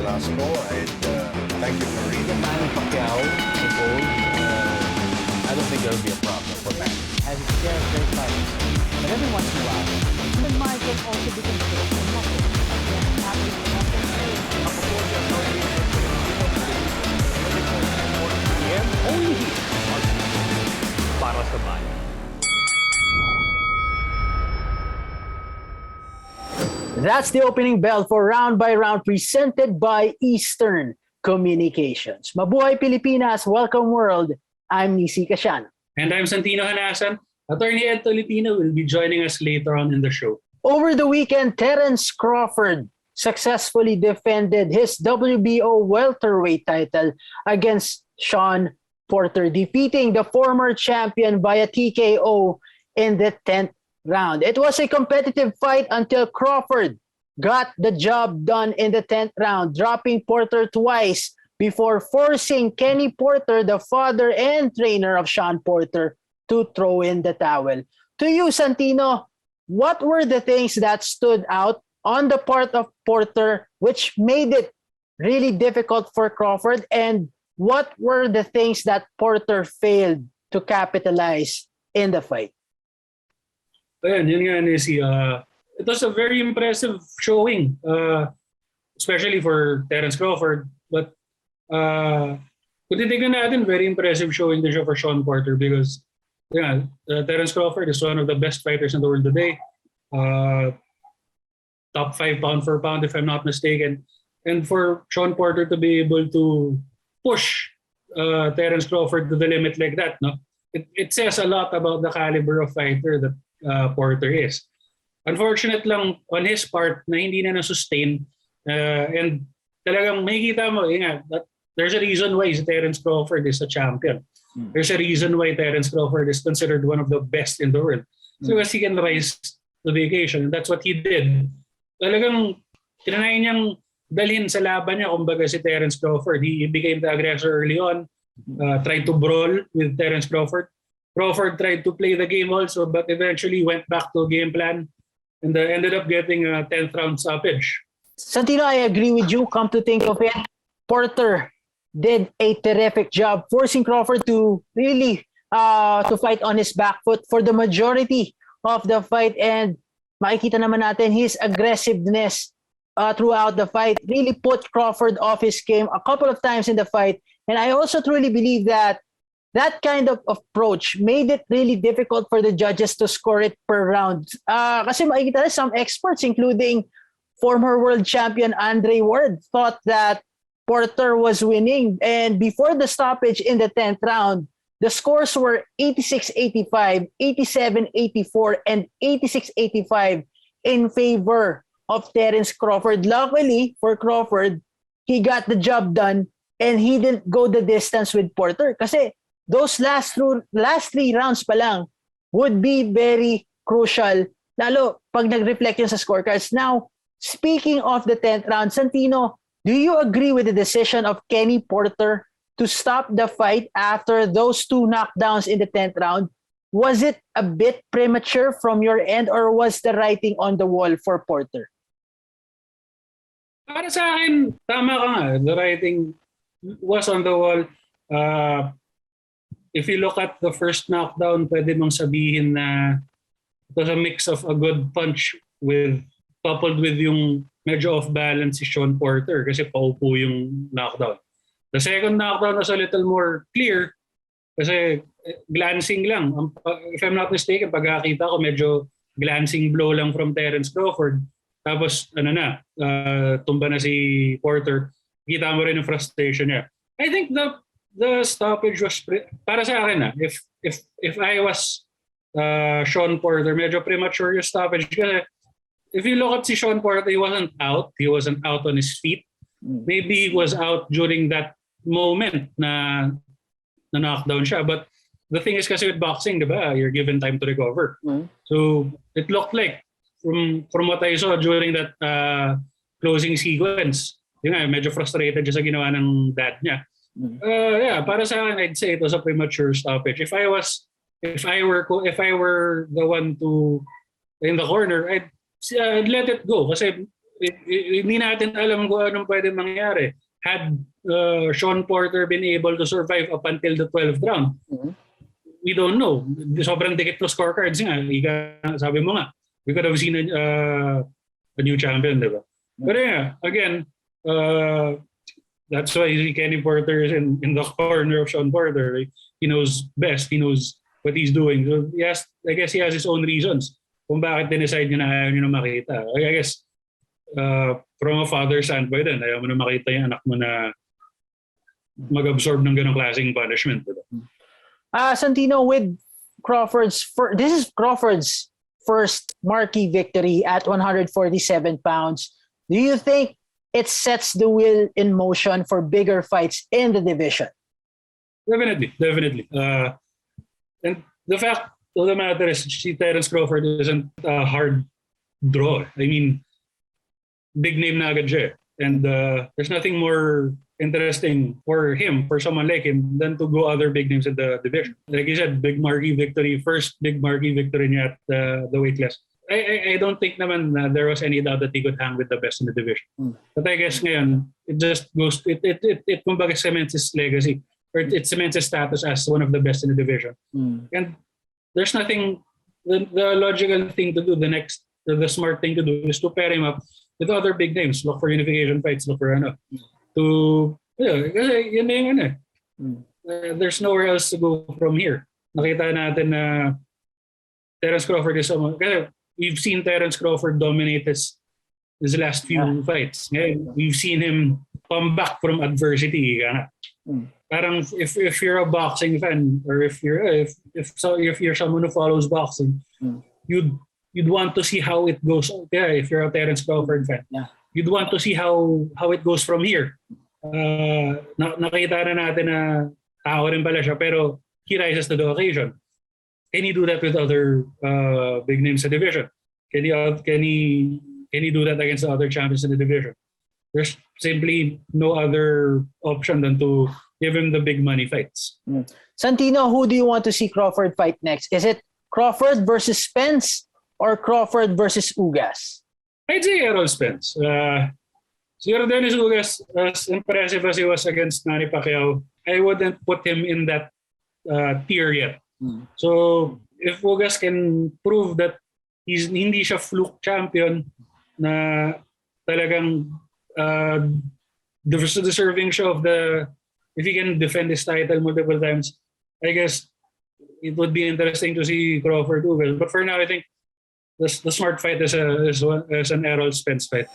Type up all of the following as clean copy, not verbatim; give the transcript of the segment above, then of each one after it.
Carrasco. And thank you for reading. Manny Pacquiao, the gold, I don't think there'll be a problem for Manny. Has its share of great fights. But every once in a while, the mind can also be controlled for nothing. Again, happy for nothing. Only here para sa bayan. That's the opening bell for Round by Round presented by Eastern Communications. Mabuhay Pilipinas, welcome world. I'm Nisi Casiano. And I'm Santino Hanasan. Attorney Ed Filipino will be joining us later on in the show. Over the weekend, Terence Crawford successfully defended his WBO welterweight title against Sean Porter, defeating the former champion via TKO in the 10th round. It was a competitive fight until Crawford got the job done in the 10th round, dropping Porter twice before forcing Kenny Porter, the father and trainer of Sean Porter, to throw in the towel. To you, Santino, what were the things that stood out on the part of Porter which made it really difficult for Crawford, and what were the things that Porter failed to capitalize in the fight? Ayan, yun nga, Nisi. It was a very impressive showing, especially for Terence Crawford. But kung titignan natin, very impressive showing din siya for Sean Porter because Terence Crawford is one of the best fighters in the world today. Top 5 pound for pound, if I'm not mistaken. And for Sean Porter to be able to push Terence Crawford to the limit like that, no, it says a lot about the caliber of fighter that Porter is. Unfortunate lang on his part na hindi na na-sustain and talagang makikita mo that there's a reason why Terence Crawford is a champion. There's a reason why Terence Crawford is considered one of the best in the world. So because he can rise to the occasion, and that's what he did. Talagang tinanay niyang dalhin sa laban niya, kumbaga si Terence Crawford. He became the aggressor early on, tried to brawl with Terence Crawford. Crawford tried to play the game also, but eventually went back to game plan and ended up getting a 10th round stoppage. Santino, I agree with you. Come to think of it, Porter did a terrific job forcing Crawford to really to fight on his back foot for the majority of the fight, and makikita naman natin his aggressiveness throughout the fight really put Crawford off his game a couple of times in the fight. And I also truly believe that that kind of approach made it really difficult for the judges to score it per round. Kasi makikita na some experts, including former world champion Andre Ward, thought that Porter was winning. And before the stoppage in the 10th round, the scores were 86-85, 87-84, and 86-85 in favor of Terence Crawford. Luckily for Crawford, he got the job done and he didn't go the distance with Porter. Kasi those last 3 rounds pa lang would be very crucial, lalo pag nag-reflect yun sa scorecards. Now, speaking of the 10th round, Santino, do you agree with the decision of Kenny Porter to stop the fight after those 2 knockdowns in the 10th round? Was it a bit premature from your end, or was the writing on the wall for Porter? Para sa akin, tama ka nga. The writing was on the wall. If you look at the first knockdown, pwede mong sabihin na it was a mix of a good punch coupled with yung medyo off balance si Sean Porter kasi paupo yung knockdown. The second knockdown was a little more clear kasi glancing lang. If I'm not mistaken, pagkakita ko medyo glancing blow lang from Terence Crawford. Tapos tumba na si Porter. Kita mo rin yung frustration niya. I think the stoppage was para sa akin if I was Sean Porter, medyo premature yung stoppage kasi if you look at si Sean Porter, he wasn't out on his feet. Maybe he was out during that moment na knockdown siya, but the thing is kasi with boxing, diba, you're given time to recover. So it looked like from what I saw during that closing sequence, yun nga, medyo frustrated siya sa ginawa ng dad niya. Para sa akin, I'd say it was a premature stoppage. If I were the one to in the corner, I'd let it go kasi hindi natin alam kung anong pwede mangyari. Had Sean Porter been able to survive up until the 12th round, we don't know. Sobrang dikit ng scorecards nga. Sabi mo nga, we could have seen a new champion, di ba? But yeah, again, that's why Kenny Porter is in the corner of Sean Porter. Right? He knows best. He knows what he's doing. So yes, I guess he has his own reasons kung bakit dinecide niya na ayaw niyo na makita. I guess from a father's standpoint din, ayaw mo na makita yung anak mo na mag-absorb ng ganong klaseng punishment. Diba? Santino, with this is Crawford's first marquee victory at 147 pounds. Do you think it sets the wheel in motion for bigger fights in the division? Definitely. And the fact of the matter is, Terence Crawford isn't a hard draw. I mean, big name na agad siya. And there's nothing more interesting for him, for someone like him, than to go other big names in the division. Like you said, big marquee victory, first big marquee victory niya at the weight class. I don't think naman na there was any doubt that he could hang with the best in the division. But I guess ngayon, it just goes, it kumbaga cements his legacy, or it cements his status as one of the best in the division. And there's nothing, the logical thing to do, the smart thing to do is to pair him up with other big names. Look for unification fights, look for kasi yun na yung there's nowhere else to go from here. Nakita natin na Terence Crawford is someone, kasi we've seen Terence Crawford dominate his last few fights. Ngayon, we've seen him come back from adversity. Parang if you're a boxing fan, or if you're someone who follows boxing, you'd want to see how it goes. Yeah, if you're a Terence Crawford fan, you'd want to see how it goes from here. Nakita na natin na tao rin pala siya, pero he rises to the occasion. Can he do that with other big names in the division? Can he do that against the other champions in the division? There's simply no other option than to give him the big money fights. Santino, who do you want to see Crawford fight next? Is it Crawford versus Spence or Crawford versus Ugas? I'd say Errol Spence. Siguro Dennis Ugas, as impressive as he was against Manny Pacquiao, I wouldn't put him in that tier yet. So if Ugas can prove that hindi siya fluke champion, na talagang deserving siya of if he can defend his title multiple times, I guess it would be interesting to see Crawford Ugas. But for now, I think the smart fight is an Errol Spence fight.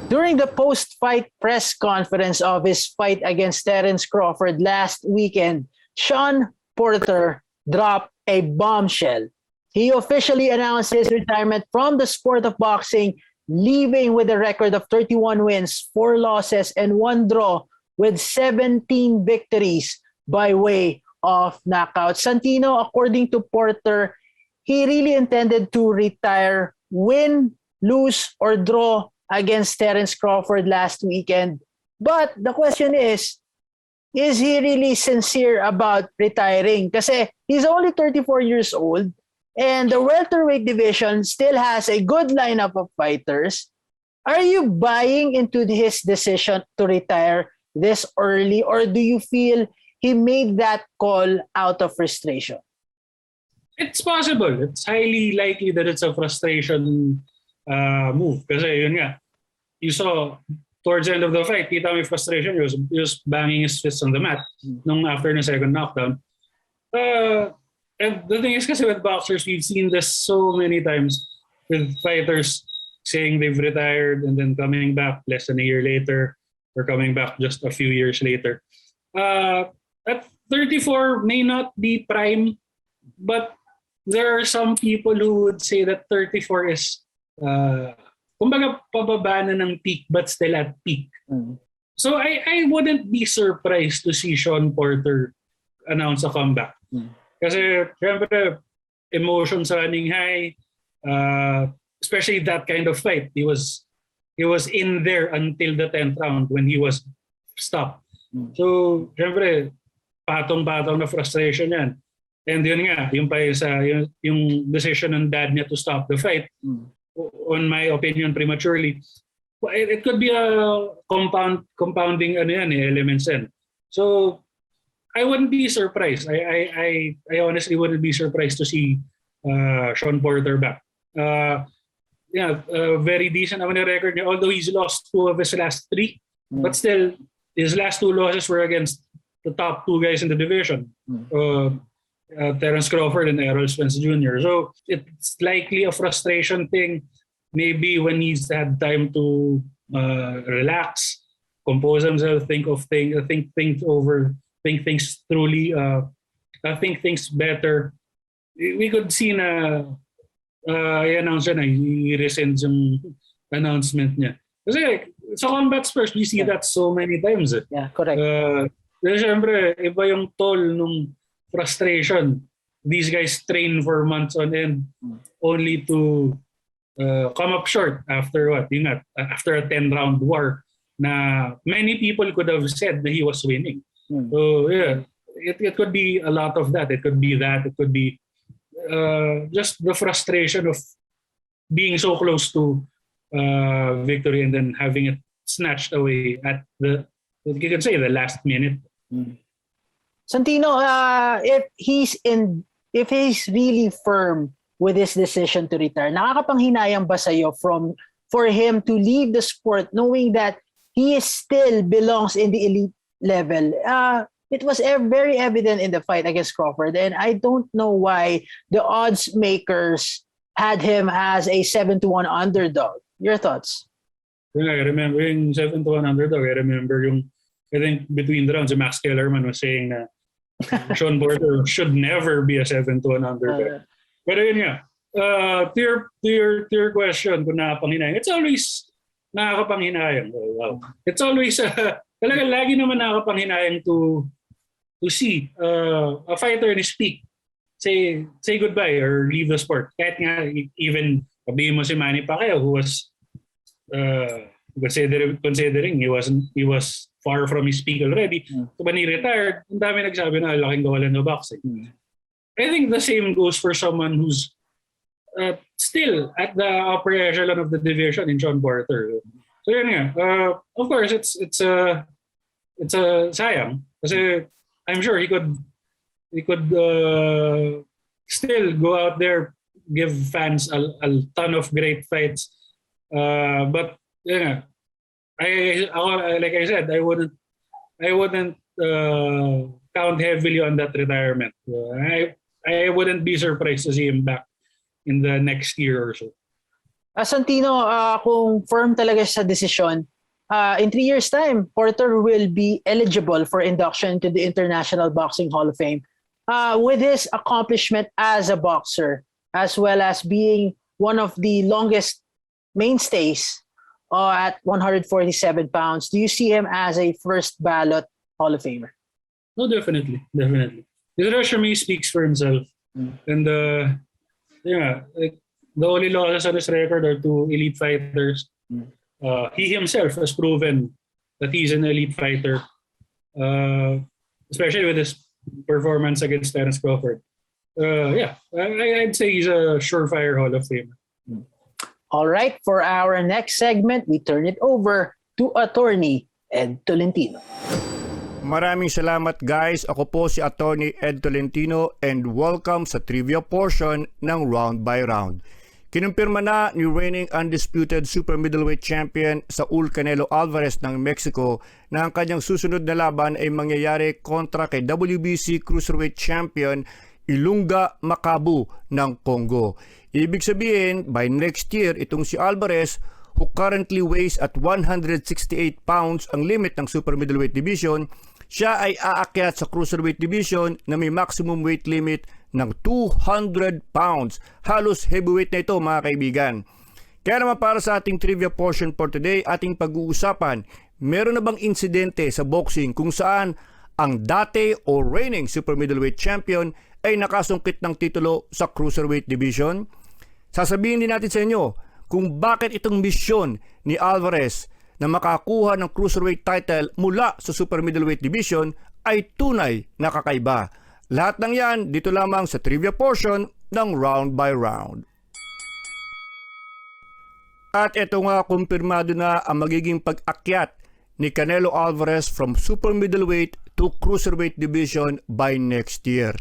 During the post-fight press conference of his fight against Terence Crawford last weekend, Sean Porter dropped a bombshell. He officially announced his retirement from the sport of boxing, leaving with a record of 31 wins, 4 losses, and 1 draw, with 17 victories by way of knockout. Santino, according to Porter, he really intended to retire, win, lose, or draw against Terence Crawford last weekend. But the question is he really sincere about retiring? Kasi he's only 34 years old, and the welterweight division still has a good lineup of fighters. Are you buying into his decision to retire this early, or do you feel he made that call out of frustration? It's possible. It's highly likely that it's a frustration move. Kasi yun nga, you saw towards the end of the fight, kita mo yung frustration, he was banging his fists on the mat nung after the second knockdown. And the thing is kasi with boxers, we've seen this so many times with fighters saying they've retired and then coming back less than a year later, or coming back just a few years later. At 34 may not be prime, but there are some people who would say that 34 is kumbaga pababa na ng peak but still at peak. So I wouldn't be surprised to see Sean Porter announce a comeback. Kasi syempre emotions running high, especially that kind of fight. He was in there until the 10th round when he was stopped. So syempre patong-patong na frustration yan. And yun nga, yung decision ng dad niya to stop the fight, on my opinion, prematurely, it could be a compounding elements yan. So I wouldn't be surprised. I honestly wouldn't be surprised to see Sean Porter back. Very decent naman yung record niya. Although he's lost 2 of his last 3, but still his last 2 losses were against the top 2 guys in the division. Terence Crawford and Errol Spence Jr. So it's likely a frustration thing. Maybe when he's had time to relax, compose himself, think things truly, think things better. We could see na i-announce na i-rescind yung announcement niya. Kasi sa combat sports, we see that so many times. Yeah, correct. Kasi syempre, iba yung toll nung frustration. These guys train for months on end only to come up short after what? After a 10-round war na many people could have said that he was winning. So yeah, it could be a lot of that. It could be that. It could be just the frustration of being so close to victory and then having it snatched away at you can say the last minute. Santino, if he's really firm with his decision to retire, nakakapanghinayang ba sa'yo for him to leave the sport knowing that he still belongs in the elite level? It was very evident in the fight against Crawford, and I don't know why the odds makers had him as a 7-1 underdog. Your thoughts? Yeah, I remember yung 7-1 underdog. I remember I think between the rounds, Max Kellerman was saying na Sean Porter should never be a 7-1 underdog. Pero yun nga, to your question kung nakapanghinayang, it's always nakakapanghinayang. Wow. It's always, talaga lagi naman nakakapanghinayang to see a fighter in his peak say goodbye or leave the sport. Kahit nga, even sabihin mo si Manny Pacquiao, who was considering he was far from his peak already. So when he retired, ang dami nagsabi na laking gawalan ng boxing. I think the same goes for someone who's still at the upper echelon of the division in Sean Porter. So yun nga. Of course, it's a sayang kasi I'm sure he could still go out there, give fans a ton of great fights. But yeah, like I said, I wouldn't count heavily on that retirement. I wouldn't be surprised to see him back in the next year or so. Santino, kung firm talaga sa desisyon, in 3 years' time, Porter will be eligible for induction to the International Boxing Hall of Fame. With his accomplishment as a boxer, as well as being one of the longest mainstays at 147 pounds, do you see him as a first ballot Hall of Famer? No, definitely. His resume speaks for himself. And the only losses on his record are 2 elite fighters. He himself has proven that he's an elite fighter, especially with his performance against Terence Crawford. I'd say he's a surefire Hall of Famer. All right, for our next segment, we turn it over to Attorney Ed Tolentino. Maraming salamat guys. Ako po si Attorney Ed Tolentino and welcome sa trivia portion ng Round by Round. Kinumpirma na ni reigning undisputed super middleweight champion Saul Canelo Alvarez ng Mexico na ang kanyang susunod na laban ay mangyayari kontra kay WBC cruiserweight champion Ilunga Makabu ng Congo. Ibig sabihin, by next year, itong si Alvarez, who currently weighs at 168 pounds ang limit ng super middleweight division, siya ay aakyat sa cruiserweight division na may maximum weight limit ng 200 pounds. Halos heavyweight na ito mga kaibigan. Kaya naman para sa ating trivia portion for today, ating pag-uusapan, meron na bang insidente sa boxing kung saan ang dati o reigning super middleweight champion ay nakasungkit ng titulo sa cruiserweight division? Sasabihin din natin sa inyo kung bakit itong misyon ni Alvarez na makakuha ng cruiserweight title mula sa super middleweight division ay tunay na kakaiba. Lahat ng yan dito lamang sa trivia portion ng Round by Round. At ito nga, kumpirmado na ang magiging pag-akyat ni Canelo Alvarez from super middleweight to cruiserweight division by next year.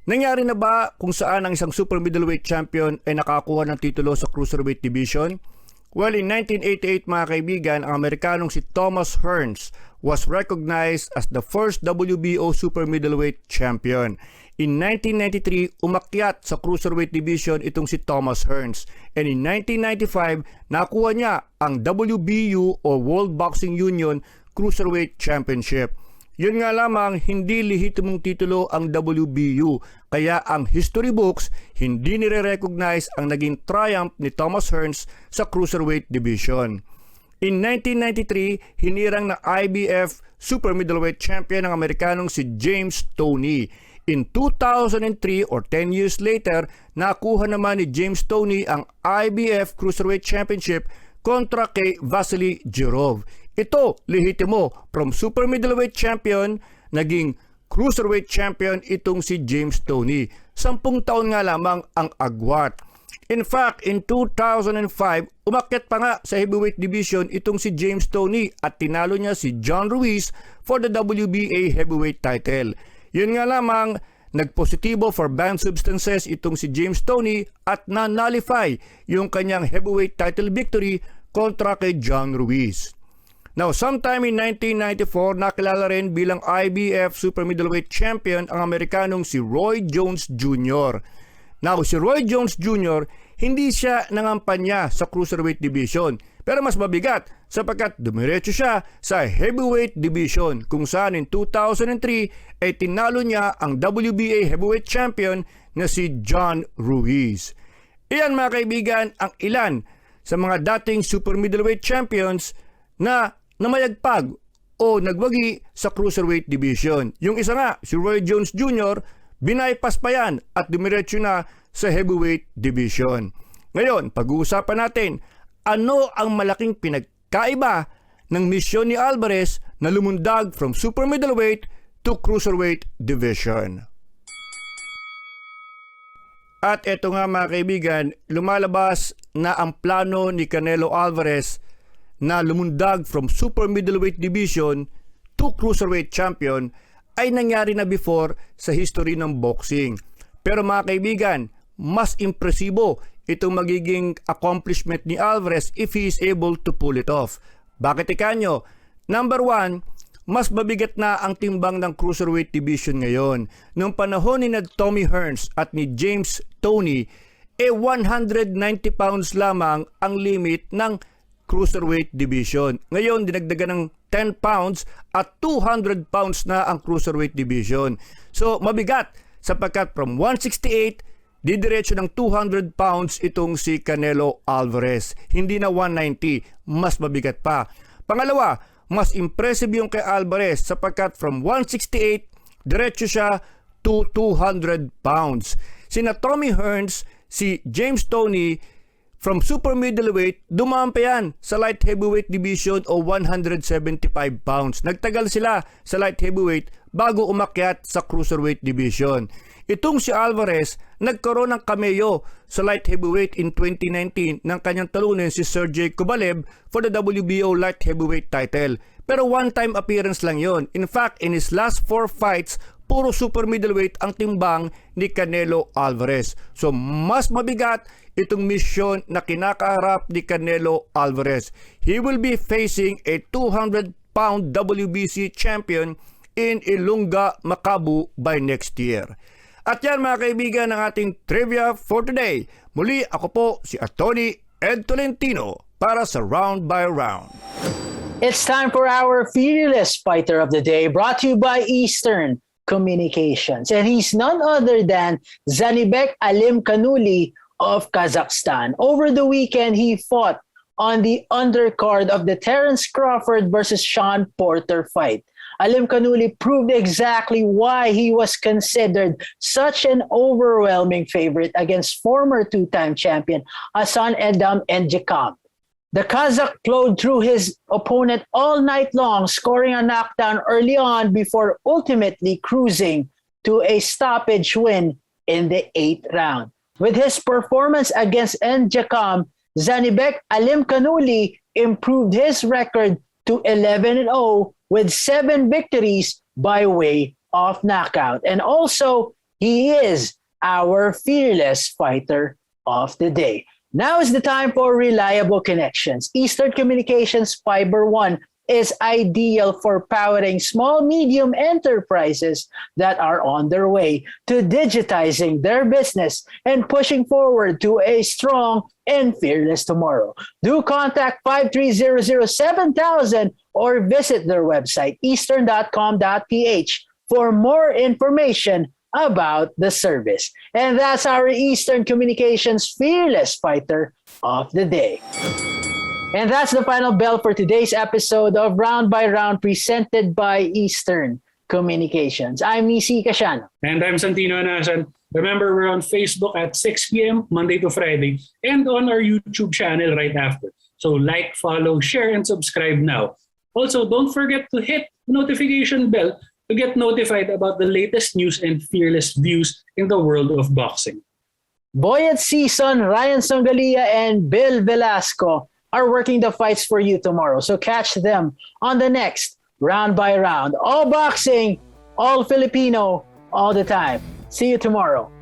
Nangyari na ba kung saan ang isang super middleweight champion ay nakakuha ng titulo sa cruiserweight division? Well, in 1988 mga kaibigan, ang Amerikanong si Thomas Hearns was recognized as the first WBO super middleweight champion. In 1993, umakyat sa cruiserweight division itong si Thomas Hearns. And in 1995, nakuha niya ang WBU o World Boxing Union Cruiserweight Championship. Yun nga lamang, hindi lehitimong titulo ang WBU. Kaya ang history books, hindi nire-recognize ang naging triumph ni Thomas Hearns sa cruiserweight division. In 1993, hinirang na IBF super middleweight champion ng Amerikanong si James Toney. In 2003 or 10 years later, nakuha naman ni James Toney ang IBF Cruiserweight Championship kontra kay Vasily Jirov. Ito, lehitimo, from super middleweight champion, naging cruiserweight champion itong si James Toney. 10 taon nga lamang ang agwat. In fact, in 2005, umakyat pa nga sa heavyweight division itong si James Toney at tinalo niya si John Ruiz for the WBA heavyweight title. Yun nga lamang, nagpositibo for banned substances itong si James Toney at na-nullify yung kanyang heavyweight title victory kontra kay John Ruiz. Now, sometime in 1994, nakilala rin bilang IBF super middleweight champion ang Amerikanong si Roy Jones Jr. Now, si Roy Jones Jr., hindi siya nangampanya sa cruiserweight division, pero mas mabigat sapagkat dumiretso siya sa heavyweight division kung saan in 2003 ay tinalo niya ang WBA heavyweight champion na si John Ruiz. Iyan mga kaibigan ang ilan sa mga dating super middleweight champions na namayagpag o nagwagi sa cruiserweight division. Yung isa nga, si Roy Jones Jr., binaypas pa yan at dumiretso na sa heavyweight division. Ngayon, pag-uusapan natin, ano ang malaking pinagkaiba ng misyon ni Alvarez na lumundag from super middleweight to cruiserweight division? At eto nga mga kaibigan, lumalabas na ang plano ni Canelo Alvarez na lumundag from super middleweight division to cruiserweight champion ay nangyari na before sa history ng boxing. Pero mga kaibigan, mas impresibo itong magiging accomplishment ni Alvarez if he is able to pull it off. Bakit ikanyo? Number one, mas mabigat na ang timbang ng cruiserweight division ngayon. Noong panahon ni Tommy Hearns at ni James Toney, 190 pounds lamang ang limit ng cruiserweight division. Ngayon, dinagdagan ng 10 pounds at 200 pounds na ang cruiserweight division. So, mabigat sapagkat from 168, didiretso ng 200 pounds itong si Canelo Alvarez. Hindi na 190, mas mabigat pa. Pangalawa, mas impressive yung kay Alvarez sapagkat from 168, diretso siya to 200 pounds. Sina Tommy Hearns, si James Toney, from super middleweight, dumaan pa yan sa light heavyweight division o 175 pounds. Nagtagal sila sa light heavyweight bago umakyat sa cruiserweight division. Itong si Alvarez, nagkaroon ng cameo sa light heavyweight in 2019 ng kanyang talunin si Sergey Kovalev for the WBO light heavyweight title. Pero one-time appearance lang yon. In fact, in his last 4 fights, puro super middleweight ang timbang ni Canelo Alvarez. So mas mabigat itong misyon na kinakaharap ni Canelo Alvarez. He will be facing a 200-pound WBC champion in Ilunga, Makabu by next year. At yan mga kaibigan ang ating trivia for today. Muli ako po si Atty. Ed Tolentino para sa Round by Round. It's time for our fearless fighter of the day, brought to you by Eastern Communications. And he's none other than Zanibek Alimkhanuli of Kazakhstan. Over the weekend, he fought on the undercard of the Terence Crawford versus Sean Porter fight. Alimkhanuli proved exactly why he was considered such an overwhelming favorite against former two-time champion Hassan Edam and Jakab. The Kazakh plowed through his opponent all night long, scoring a knockdown early on before ultimately cruising to a stoppage win in the 8th round. With his performance against Njakam, Zanibek Alimkanuli improved his record to 11-0 with 7 victories by way of knockout. And also, he is our fearless fighter of the day. Now is the time for reliable connections. Eastern Communications Fiber One is ideal for powering small, medium enterprises that are on their way to digitizing their business and pushing forward to a strong and fearless tomorrow. Do contact 53007,000 or visit their website, eastern.com.ph, for more information about the service. And that's our Eastern Communications Fearless Fighter of the Day. And that's the final bell for today's episode of Round by Round presented by Eastern Communications. I'm Nisi Casiano. And I'm Santino Anasan. Remember, we're on Facebook at 6 p.m. Monday to Friday and on our YouTube channel right after. So like, follow, share, and subscribe now. Also, don't forget to hit the notification bell to get notified about the latest news and fearless views in the world of boxing. Boyet Season, Ryan Sangalia, and Bill Velasco are working the fights for you tomorrow. So catch them on the next Round by Round. All boxing, all Filipino, all the time. See you tomorrow.